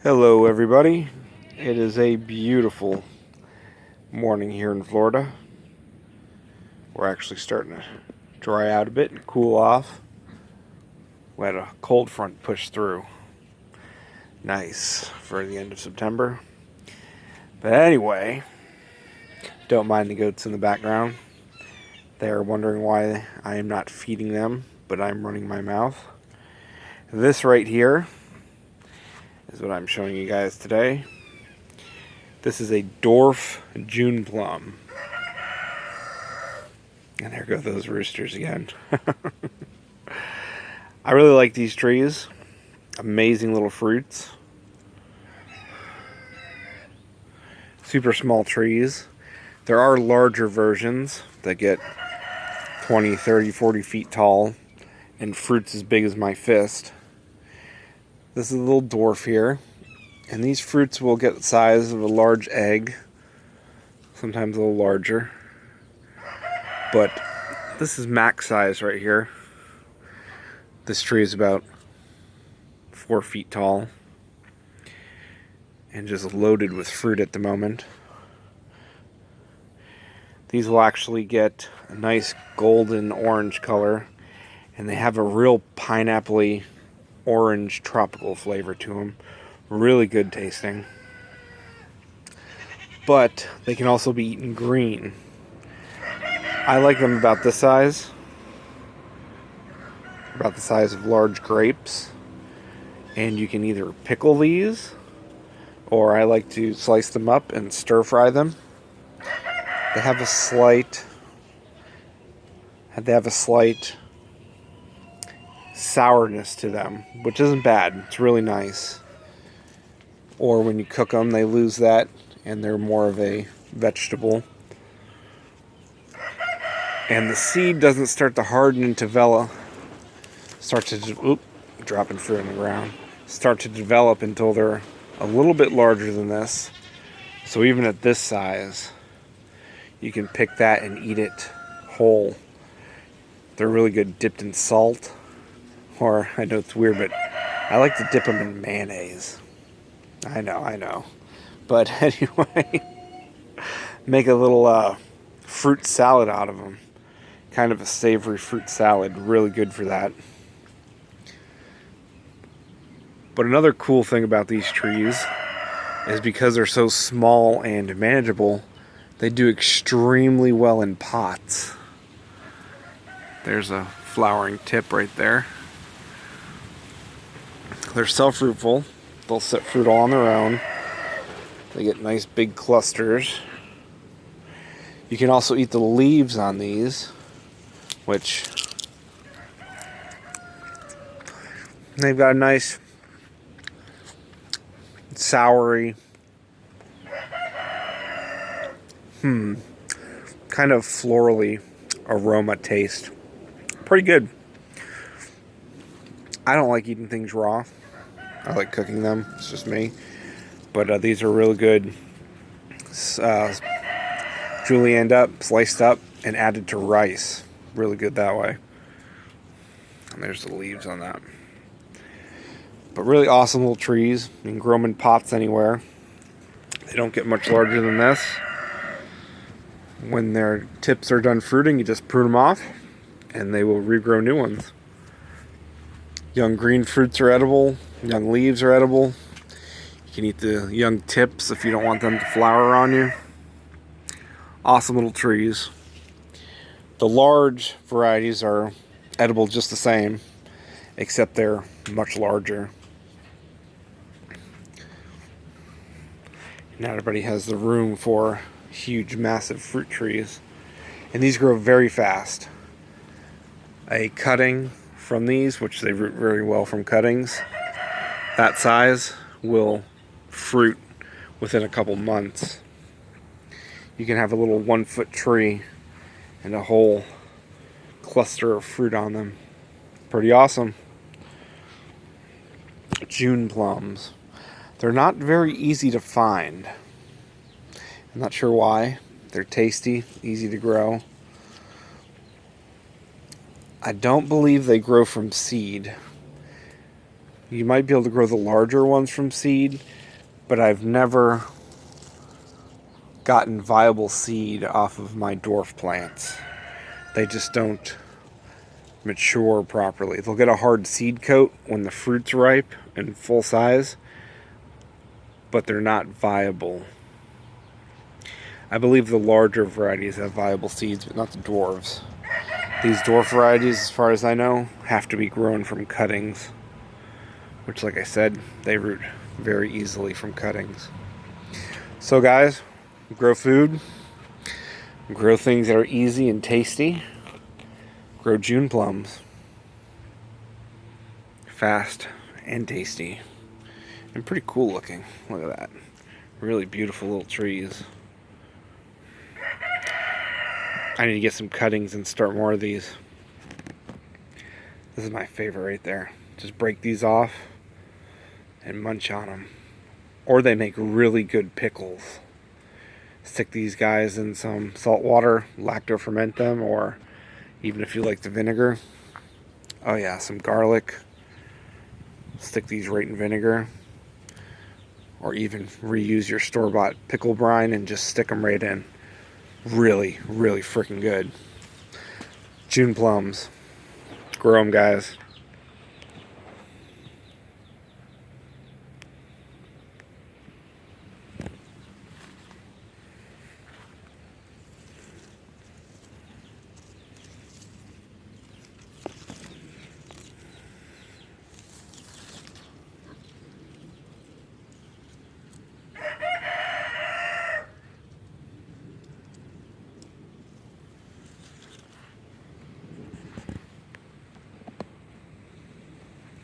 Hello everybody. It is a beautiful morning here in Florida. We're actually starting to dry out a bit and cool off. We had a cold front push through. Nice for the end of September. But anyway, don't mind the goats in the background. They are wondering why I am not feeding them, but I'm running my mouth. This right here is what I'm showing you guys today. This is a Dwarf June plum. And there go those roosters again. I really like these trees. Amazing little fruits. Super small trees. There are larger versions that get 20, 30, 40 feet tall and fruits as big as my fist. This is a little dwarf here. And these fruits will get the size of a large egg. Sometimes a little larger. But this is max size right here. This tree is about 4 feet tall. And just loaded with fruit at the moment. These will actually get a nice golden orange color. And they have a real pineapple-y orange tropical flavor to them. Really good tasting. But they can also be eaten green. I like them about this size. About the size of large grapes. And you can either pickle these, or I like to slice them up and stir fry them. They have a slight sourness to them, which isn't bad. It's really nice. Or when you cook them, they lose that and they're more of a vegetable. And the seed doesn't start to harden and develop. Dropping fruit on the ground. Start to develop until they're a little bit larger than this. So even at this size, you can pick that and eat it whole. They're really good dipped in salt. Or, I know it's weird, but I like to dip them in mayonnaise. I know. But anyway, make a little fruit salad out of them. Kind of a savory fruit salad. Really good for that. But another cool thing about these trees is because they're so small and manageable, they do extremely well in pots. There's a flowering tip right there. They're self-fruitful. They'll set fruit all on their own. They get nice big clusters. You can also eat the leaves on these, which they've got a nice soury, kind of florally aroma taste. Pretty good. I don't like eating things raw. I like cooking them. It's just me. But these are really good. Julienned up, sliced up, and added to rice. Really good that way. And there's the leaves on that. But really awesome little trees. You can grow them in pots anywhere. They don't get much larger than this. When their tips are done fruiting, you just prune them off, and they will regrow new ones. Young green fruits are edible. Young leaves are edible. You can eat the young tips if you don't want them to flower on you. Awesome little trees. The large varieties are edible just the same, except they're much larger. Not everybody has the room for huge, massive fruit trees. And these grow very fast. A cutting from these, which they root very well from cuttings, that size will fruit within a couple months. You can have a little 1-foot tree and a whole cluster of fruit on them. Pretty awesome. June plums. They're not very easy to find. I'm not sure why. They're tasty, easy to grow. I don't believe they grow from seed. You might be able to grow the larger ones from seed, but I've never gotten viable seed off of my dwarf plants. They just don't mature properly. They'll get a hard seed coat when the fruit's ripe and full size, but they're not viable. I believe the larger varieties have viable seeds, but not the dwarves. These dwarf varieties, as far as I know, have to be grown from cuttings, which, like I said, they root very easily from cuttings. So guys, grow food, grow things that are easy and tasty, grow June plums. Fast and tasty and pretty cool looking. Look at that. Really beautiful little trees. I need to get some cuttings and start more of these. This is my favorite right there. Just break these off and munch on them. Or they make really good pickles. Stick these guys in some salt water, lacto ferment them, or even if you like the vinegar. Oh yeah, some garlic. Stick these right in vinegar. Or even reuse your store-bought pickle brine and just stick them right in. Really, really freaking good. June plums. Grow them, guys.